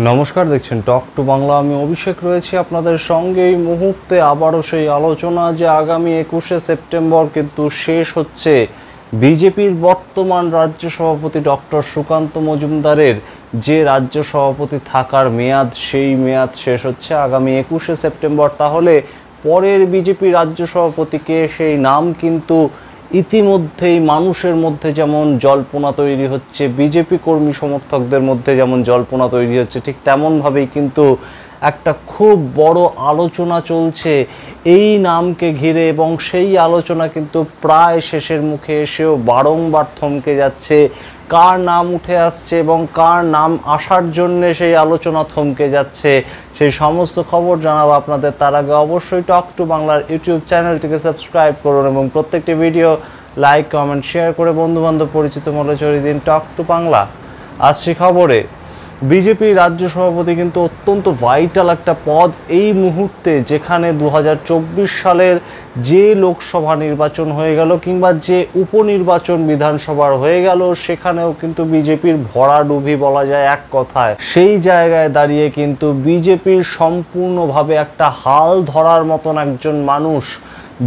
নমস্কার, দেখছেন talk to Bangla. আমি অভিষেক রয়েছি আপনাদের সঙ্গে। এই মুহূর্তে আবারও সেই আলোচনা যে আগামী 21শে সেপ্টেম্বর কিন্তু শেষ হচ্ছে বিজেপির বর্তমান রাজ্য সভাপতি ডক্টর সুকান্ত মজুমদারের যে রাজ্য সভাপতি থাকার মেয়াদ, সেই মেয়াদ শেষ হচ্ছে আগামী 21শে সেপ্টেম্বর। তাহলে পরের বিজেপি রাজ্য সভাপতিকে, সেই নাম কিন্তু ইতিমধ্যেই মানুষের মধ্যে যেমন জল্পনা তৈরি হচ্ছে, বিজেপি কর্মী সমর্থকদের মধ্যে যেমন জল্পনা তৈরি হচ্ছে, ঠিক তেমনভাবেই কিন্তু একটা খুব বড় আলোচনা চলছে এই নামকে ঘিরে। এবং সেই আলোচনা কিন্তু প্রায় শেষের মুখে এসেও বারংবার থমকে যাচ্ছে। কার নাম উঠে আসছে এবং কার নাম আসার জন্যে সেই আলোচনা থমকে যাচ্ছে, সেই সমস্ত খবর জানাবো আপনাদের। তার আগে অবশ্যই টক টু বাংলার ইউটিউব চ্যানেলটিকে সাবস্ক্রাইব করুন এবং প্রত্যেকটি ভিডিও লাইক, কমেন্ট, শেয়ার করে বন্ধুবান্ধব পরিচিত মনে ছড়িয়ে দিন। Talk to Bangla. আসছি খবরে। বিজেপি রাজ্য সভাপতি কিন্তু অত্যন্ত ভাইটাল একটা পদ এই মুহূর্তে, যেখানে 2024 সালের যে লোকসভা নির্বাচন হয়ে গেল কিংবা যে উপনির্বাচন বিধানসভার হয়ে গেল, সেখানেও কিন্তু বিজেপির ভরাডুবি বলা যায় এক কথায়। সেই জায়গায় দাঁড়িয়ে কিন্তু বিজেপির সম্পূর্ণভাবে একটা হাল ধরার মতন একজন মানুষ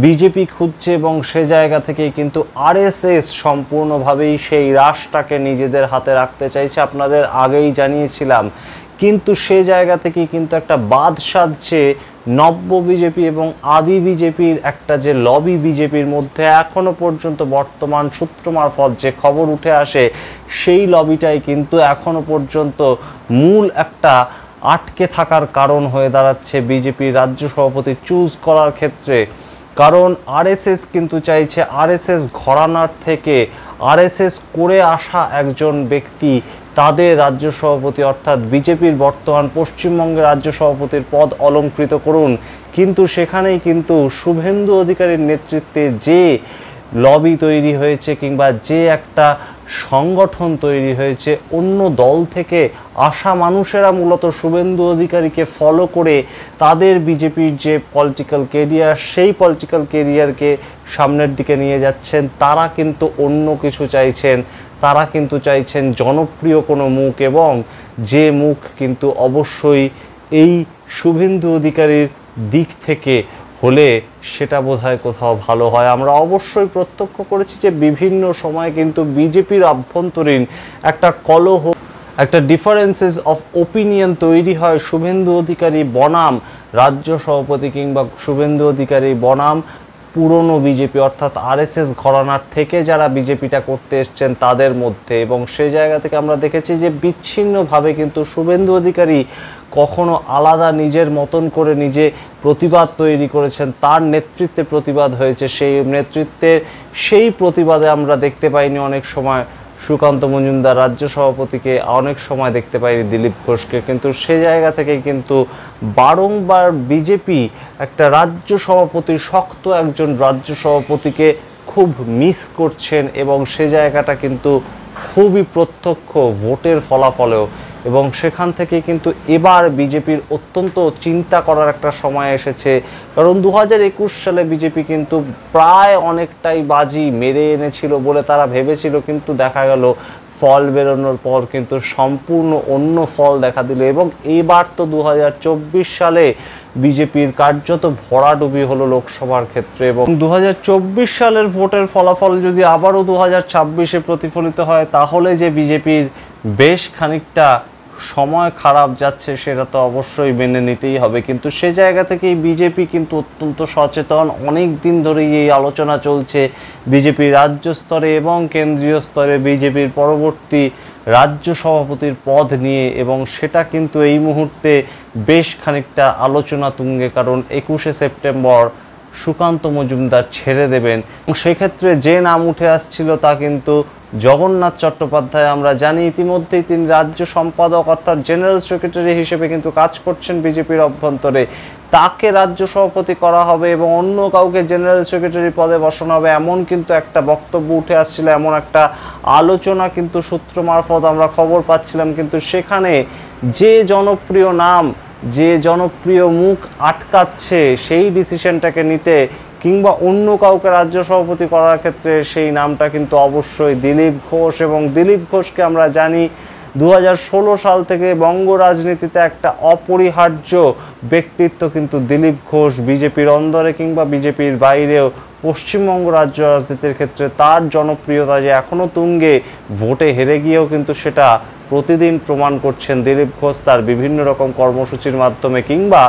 বিজেপি খুঁজছে এবং সে জায়গা থেকেই কিন্তু আরএসএস সম্পূর্ণভাবেই সেই রাশটাকে নিজেদের হাতে রাখতে চাইছে। আপনাদের আগেই জানিয়েছিলাম, কিন্তু সে জায়গা থেকেই কিন্তু একটা বাদ সাধছে নব্য বিজেপি এবং আদি বিজেপির একটা যে লবি বিজেপির মধ্যে। এখনো পর্যন্ত বর্তমান সূত্র মারফত যে খবর উঠে আসে, সেই লবিটাই কিন্তু এখনো পর্যন্ত মূল একটা আটকে থাকার কারণ হয়ে দাঁড়াচ্ছে বিজেপির রাজ্য সভাপতি চুজ করার ক্ষেত্রে। কারণ আরএসএস কিন্তু চাইছে আরএসএস ঘরানার থেকে আরএসএস করে আসা একজন ব্যক্তি তাদের রাজ্য সভাপতি অর্থাৎ বিজেপির বর্তমান পশ্চিমবঙ্গের রাজ্য সভাপতির পদ অলংকৃত করুন। কিন্তু সেখানেই কিন্তু শুভেন্দু অধিকারীর নেতৃত্বে যে লবি তৈরি হয়েছে কিংবা যে একটা সংগঠন তৈরি হয়েছে, অন্য দল থেকে আসা মানুষেরা মূলত শুভেন্দু অধিকারীকে ফলো করে তাদের বিজেপির যে পলিটিক্যাল কেরিয়ার, সেই পলিটিক্যাল কেরিয়ারকে সামনের দিকে নিয়ে যাচ্ছেন। তারা কিন্তু অন্য কিছু চাইছেন, তারা কিন্তু চাইছেন জনপ্রিয় কোনো মুখ, এবং যে মুখ কিন্তু অবশ্যই এই শুভেন্দু অধিকারীর দিক থেকে হলে সেটা বোধহয় কোথাও ভালো হয়। আমরা অবশ্যই প্রত্যক্ষ করেছি যে বিভিন্ন সময় কিন্তু বিজেপির অভ্যন্তরীণ একটা কলহ, একটা ডিফারেন্সেস অফ ওপিনিয়ন তৈরি হয় শুভেন্দু অধিকারী বনাম রাজ্য সভাপতি কিংবা শুভেন্দু অধিকারী বনাম পুরনো বিজেপি অর্থাৎ আরএসএস ঘরানার থেকে যারা বিজেপিটা করতে এসছেন তাদের মধ্যে। এবং সেই জায়গা থেকে আমরা দেখেছি যে বিচ্ছিন্নভাবে কিন্তু শুভেন্দু অধিকারী কখনো আলাদা নিজের মতন করে নিজে প্রতিবাদ তৈরি করেছেন, তার নেতৃত্বে প্রতিবাদ হয়েছে। সেই নেতৃত্বে সেই প্রতিবাদে আমরা দেখতে পাইনি অনেক সময় সুকান্ত মজুমদার রাজ্য সভাপতিকে, অনেক সময় দেখতে পাইনি দিলীপ ঘোষকে। কিন্তু সে জায়গা থেকে কিন্তু বারংবার বিজেপি একটা রাজ্য সভাপতি, শক্ত একজন রাজ্য সভাপতিকে খুব মিস করছেন। এবং সে জায়গাটা কিন্তু খুবই প্রত্যক্ষ ভোটের ফলাফলেও। এবং সেখান থেকে কিন্তু এবার বিজেপির অত্যন্ত চিন্তা করার একটা সময় এসেছে। কারণ 2021 সালে বিজেপি কিন্তু প্রায় অনেকটাই বাজি মেরে এনেছিল বলে তারা ভেবেছিল, কিন্তু দেখা গেল ফল বেরোনোর পর কিন্তু সম্পূর্ণ অন্য ফল দেখা দিল। এবং এবার তো 2024 সালে বিজেপির কার্যত ভরাডুবি হলো লোকসভার ক্ষেত্রে। এবং 2024 সালের ভোটের ফলাফল যদি আবারও 2026-এ প্রতিফলিত হয়, তাহলে যে বিজেপির বেশ খানিকটা সময় খারাপ যাচ্ছে সেটা তো অবশ্যই মেনে নিতেই হবে। কিন্তু সে জায়গা থেকেই বিজেপি কিন্তু অত্যন্ত সচেতন। অনেক দিন ধরেই এই আলোচনা চলছে বিজেপির রাজ্য স্তরে এবং কেন্দ্রীয় স্তরে বিজেপির পরবর্তী রাজ্য সভাপতির পদ নিয়ে। এবং সেটা কিন্তু এই মুহূর্তে বেশ খানিকটা আলোচনা তুঙ্গে, কারণ 21শে সেপ্টেম্বর সুকান্ত মজুমদার ছেড়ে দেবেন। সেক্ষেত্রে যে নাম উঠে আসছিল তা কিন্তু জগন্নাথ চট্টোপাধ্যায়। আমরা জানি ইতিমধ্যেই তিনি রাজ্য সম্পাদক অর্থাৎ জেনারেল সেক্রেটারি হিসেবে কিন্তু কাজ করছেন বিজেপির অভ্যন্তরে। তাকে রাজ্য সভাপতি করা হবে এবং অন্য কাউকে জেনারেল সেক্রেটারি পদে বসানো হবে, এমন কিন্তু একটা বক্তব্য উঠে আসছিল, এমন একটা আলোচনা কিন্তু সূত্র মারফত আমরা খবর পাচ্ছিলাম। কিন্তু সেখানে যে জনপ্রিয় নাম, যে জনপ্রিয় মুখ আটকাচ্ছে সেই ডিসিশনটাকে নিতে কিংবা অন্য কাউকে রাজ্য সভাপতি করার ক্ষেত্রে, সেই নামটা কিন্তু অবশ্যই দিলীপ ঘোষ। এবং দিলীপ ঘোষকে আমরা জানি 2016 সাল থেকে বঙ্গ রাজনীতিতে একটা অপরিহার্য ব্যক্তিত্ব কিন্তু দিলীপ ঘোষ, বিজেপির অন্দরে কিংবা বিজেপির বাইরেও পশ্চিমবঙ্গ রাজ্য রাজনীতির ক্ষেত্রে তার জনপ্রিয়তা যে এখনও তুঙ্গে, ভোটে হেরে গিয়েও কিন্তু সেটা প্রতিদিন প্রমাণ করছেন দিলীপ ঘোষ তার বিভিন্ন রকম কর্মসূচির মাধ্যমে, কিংবা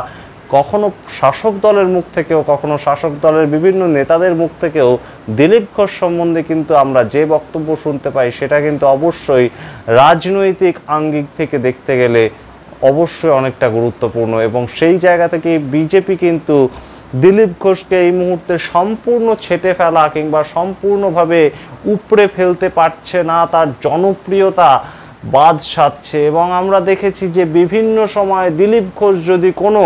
কখনো শাসক দলের মুখ থেকেও, কখনো শাসক দলের বিভিন্ন নেতাদের মুখ থেকেও দিলীপ ঘোষ সম্বন্ধে কিন্তু আমরা যে বক্তব্য শুনতে পাই সেটা কিন্তু অবশ্যই রাজনৈতিক আঙ্গিক থেকে দেখতে গেলে অবশ্যই অনেকটা গুরুত্বপূর্ণ। এবং সেই জায়গা থেকে বিজেপি কিন্তু দিলীপ ঘোষকে এই মুহূর্তে সম্পূর্ণ ছেঁটে ফেলা কিংবা সম্পূর্ণভাবে উপড়ে ফেলতে পারছে না, তার জনপ্রিয়তা বাদ সাধছে। এবং আমরা দেখেছি যে বিভিন্ন সময় দিলীপ ঘোষ যদি কোনো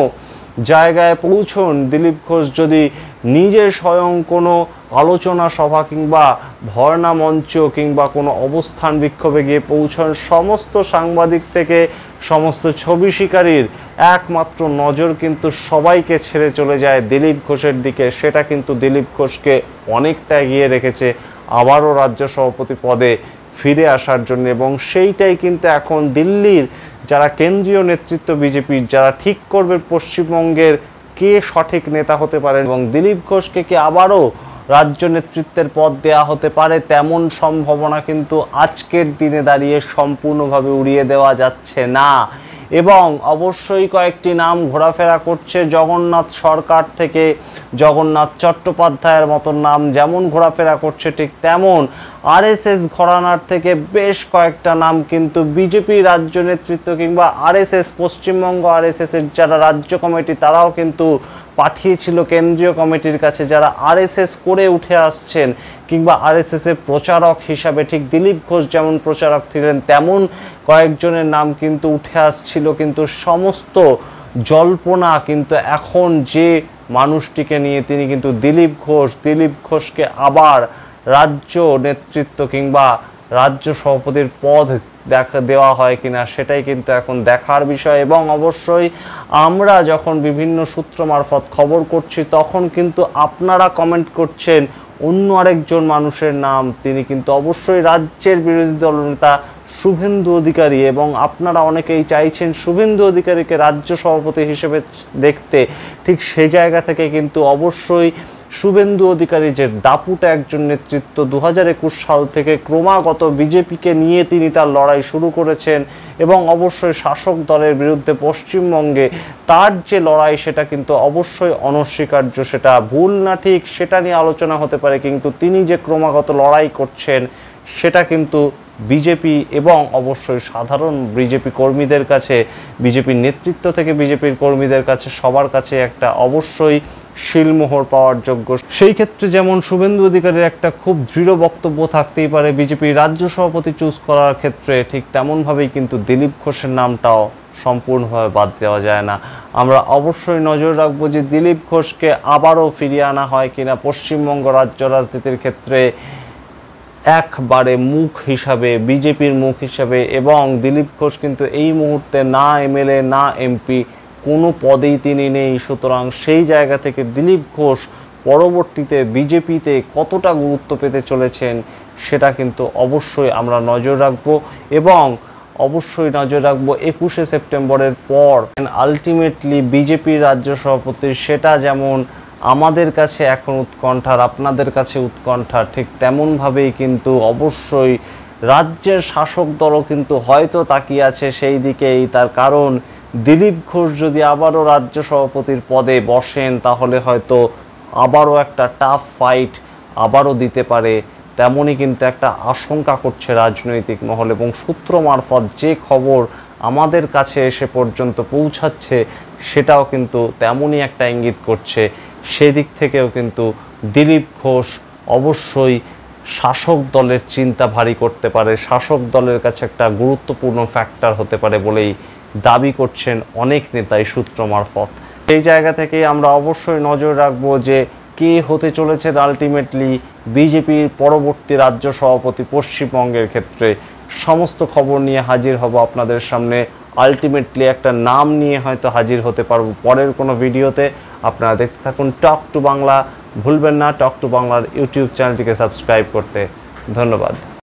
জায়গায় পৌঁছন, দিলীপ ঘোষ যদি নিজে স্বয়ং কোনো আলোচনা সভা কিংবা ধর্ণা মঞ্চ কিংবা কোনো অবস্থান বিক্ষোভে গিয়ে পৌঁছন, সমস্ত সাংবাদিক থেকে সমস্ত ছবি শিকারীর একমাত্র নজর কিন্তু সবাইকে ছেড়ে চলে যায় দিলীপ ঘোষের দিকে। সেটা কিন্তু দিলীপ ঘোষকে অনেকটা এগিয়ে রেখেছে আবারও রাজ্য সভাপতি পদে ফিরে আসার জন্য। এবং সেইটাই কিন্তু এখন দিল্লির যারা কেন্দ্রীয় নেতৃত্ব বিজেপির, যারা ঠিক করবে পশ্চিমবঙ্গের কে সঠিক নেতা হতে পারেন এবং দিলীপ ঘোষকে কি আবারও রাজ্য নেতৃত্বের পদ দেয়া হতে পারে, তেমন সম্ভাবনা কিন্তু আজকের দিনে দাঁড়িয়ে সম্পূর্ণভাবে উড়িয়ে দেওয়া যাচ্ছে না। এবং অবশ্যই কয়েকটি নাম ঘোরাফেরা করছে জগন্নাথ সরকার থেকে, জগন্নাথ চট্টোপাধ্যায়ের মতো নাম যেমন ঘোরাফেরা করছে, ঠিক তেমন আরএসএস ঘরানার থেকে বেশ কয়েকটা নাম কিন্তু বিজেপি রাজ্য নেতৃত্ব কিংবা আরএসএস, পশ্চিমবঙ্গ আরএসএসের যারা রাজ্য কমিটি তারাও কিন্তু পাঠিয়েছিল কেন্দ্রীয় কমিটির কাছে, যারা আরএসএস করে উঠে আসছেন কিংবা আরএসএসের প্রচারক হিসাবে, ঠিক দিলীপ ঘোষ যেমন প্রচারক ছিলেন তেমন কয়েকজনের নাম কিন্তু উঠে আসছিল। কিন্তু সমস্ত জল্পনা কিন্তু এখন যে মানুষটিকে নিয়ে, তিনি কিন্তু দিলীপ ঘোষকে আবার রাজ্য নেতৃত্ব কিংবা রাজ্য সভাপতির পদ দেওয়া হয় কিনা সেটাই কিন্তু এখন দেখার বিষয়। এবং অবশ্যই আমরা যখন বিভিন্ন সূত্র মারফত খবর করছি তখন কিন্তু আপনারা কমেন্ট করছেন অন্য আরেকজন মানুষের নাম, তিনি কিন্তু অবশ্যই রাজ্যের বিরোধী দলনেতা শুভেন্দু অধিকারী। এবং আপনারা অনেকেই চাইছেন শুভেন্দু অধিকারীকে রাজ্য সভাপতি হিসেবে দেখতে, ঠিক সেই জায়গা থেকে কিন্তু অবশ্যই শুভেন্দু অধিকারী যে দাপুটে একজন নেতৃত্ব, 2021 সাল থেকে ক্রমাগত বিজেপিকে নিয়ে তিনি তার লড়াই শুরু করেছেন এবং অবশ্যই শাসক দলের বিরুদ্ধে পশ্চিমবঙ্গে তার যে লড়াই সেটা কিন্তু অবশ্যই অনস্বীকার্য। সেটা ভুল না ঠিক সেটা নিয়ে আলোচনা হতে পারে, কিন্তু তিনি যে ক্রমাগত লড়াই করছেন সেটা কিন্তু বিজেপি এবং অবশ্যই সাধারণ বিজেপি কর্মীদের কাছে, বিজেপির নেতৃত্ব থেকে বিজেপির কর্মীদের কাছে, সবার কাছে একটা অবশ্যই শিলমোহর পাওয়ার যোগ্য। সেই ক্ষেত্রে যেমন শুভেন্দু অধিকারীর একটা খুব দৃঢ় বক্তব্য থাকতেই পারে বিজেপির রাজ্য সভাপতি চুজ করার ক্ষেত্রে, ঠিক তেমনভাবেই কিন্তু দিলীপ ঘোষের নামটাও সম্পূর্ণভাবে বাদ দেওয়া যায় না। আমরা অবশ্যই নজর রাখবো যে দিলীপ ঘোষকে আবারও ফিরিয়ে আনা হয় কিনা পশ্চিমবঙ্গ রাজ্য রাজনীতির ক্ষেত্রে একবারে মুখ হিসাবে, বিজেপির মুখ হিসাবে। এবং দিলীপ ঘোষ কিন্তু এই মুহূর্তে না এমএলএ না এমপি, কোনো পদেই তিনি নেই। সুতরাং সেই জায়গা থেকে দিলীপ ঘোষ পরবর্তীতে বিজেপিতে কতটা গুরুত্ব পেতে চলেছেন সেটা কিন্তু অবশ্যই আমরা নজর রাখবো। এবং অবশ্যই নজর রাখবো 21শে সেপ্টেম্বরের পর আলটিমেটলি বিজেপির রাজ্য সভাপতির, সেটা যেমন আমাদের কাছে এখন উৎকণ্ঠার, আপনাদের কাছে উৎকণ্ঠার, ঠিক তেমনভাবেই কিন্তু অবশ্যই রাজ্যের শাসক দলও কিন্তু হয়তো তাকিয়ে আছে সেই দিকেই। তার কারণ দিলীপ ঘোষ যদি আবারও রাজ্য সভাপতির পদে বসেন তাহলে হয়তো আবারও একটা টাফ ফাইট আবারও দিতে পারে, তেমনই কিন্তু একটা আশঙ্কা করছে রাজনৈতিক মহল। এবং সূত্র মারফত যে খবর আমাদের কাছে এসে পর্যন্ত পৌঁছাচ্ছে সেটাও কিন্তু তেমনই একটা ইঙ্গিত করছে। সেদিক থেকেও কিন্তু দিলীপ ঘোষ অবশ্যই শাসক দলের চিন্তা ভারী করতে পারে, শাসক দলের কাছে একটা গুরুত্বপূর্ণ ফ্যাক্টর হতে পারে বলেই দাবি করছেন অনেক নেতাই সূত্র মারফত। এই জায়গা থেকেই আমরা অবশ্যই নজর রাখবো যে কে হতে চলেছে আলটিমেটলি বিজেপির পরবর্তী রাজ্য সভাপতি পশ্চিমবঙ্গের ক্ষেত্রে। সমস্ত খবর নিয়ে হাজির হব আপনাদের সামনে। আলটিমেটলি একটা নাম নিয়ে হয়তো হাজির হতে পারবো পরের কোনো ভিডিওতে। আপনারা দেখতে থাকুন টক টু বাংলা। ভুলবেন না টক টু বাংলার ইউটিউব চ্যানেলটিকে সাবস্ক্রাইব করতে। ধন্যবাদ।